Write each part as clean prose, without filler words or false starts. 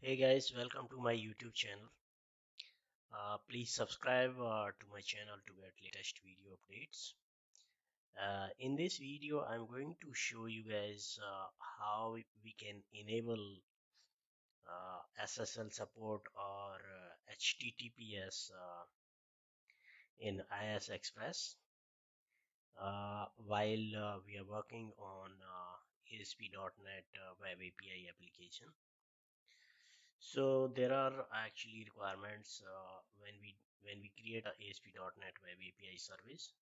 Hey guys, welcome to my YouTube channel. Please subscribe to my channel to get latest video updates. In this video, I'm going to show you guys how we can enable SSL support or HTTPS in IIS Express while we are working on ASP.NET Web API application. So there are actually requirements when we create a ASP.NET Web API service.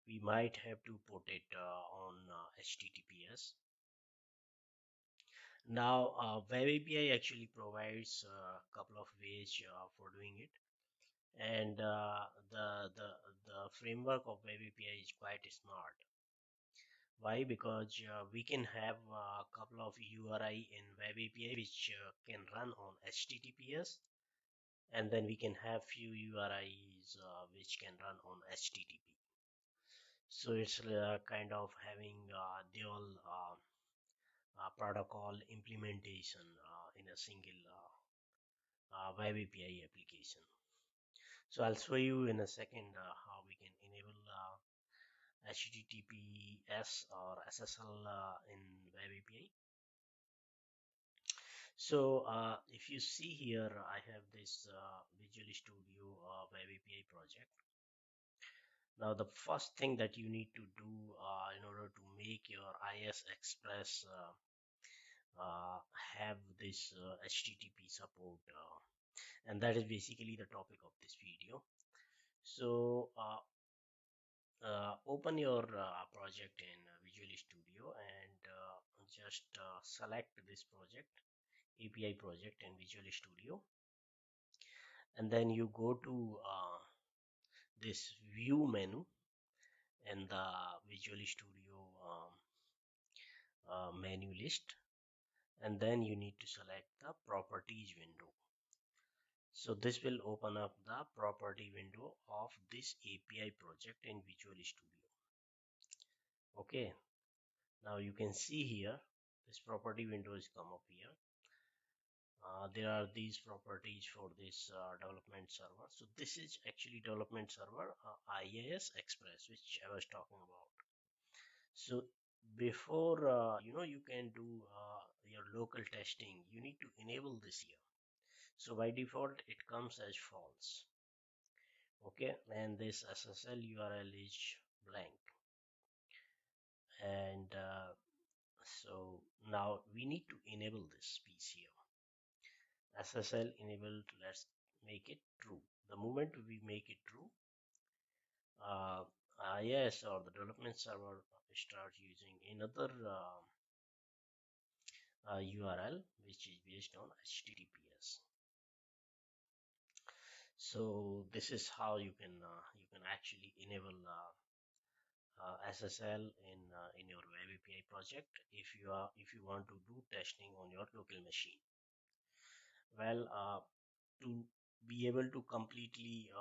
We might have to put it on HTTPS. Now, Web API actually provides a couple of ways for doing it, and the framework of Web API is quite smart. Why? Because we can have a couple of URI in Web API which can run on HTTPS, and then we can have few URIs which can run on HTTP. So it's kind of having dual protocol implementation in a single Web API application. So I'll show you in a second how we can enable HTTPS or SSL in Web API. So if you see here, I have this Visual Studio Web API project. Now the first thing that you need to do in order to make your IIS Express have this HTTP support, and that is basically the topic of this video. So open your project in Visual Studio and just select this project, API project in Visual Studio, and then you go to this view menu in the Visual Studio menu list, and then you need to select the properties window. So this will open up the property window of this API project in Visual Studio. Okay, now you can see here this property window is come up here. There are these properties for this development server. So this is actually development server IIS Express, which I was talking about. So before you can do your local testing, you need to enable this here. So by default it comes as false. Okay, and this SSL URL is blank, and so now we need to enable this piece here. SSL enabled, let's make it true. The moment we make it true, IIS or the development server starts using another URL which is based on HTTPS. So this is how you can actually enable SSL in your Web API project if you want to do testing on your local machine. Well, to be able to completely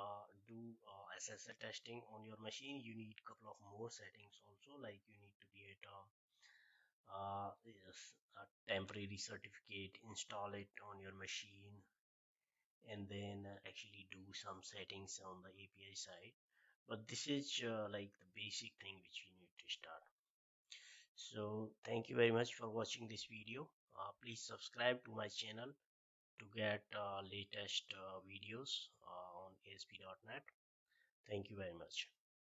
do SSL testing on your machine, you need a couple of more settings also. Like you need to create yes, a temporary certificate, install it on your machine, and then actually do some settings on the API side. But this is like the basic thing which we need to start. So thank you very much for watching this video. Please subscribe to my channel to get latest videos on ASP.NET. Thank you very much.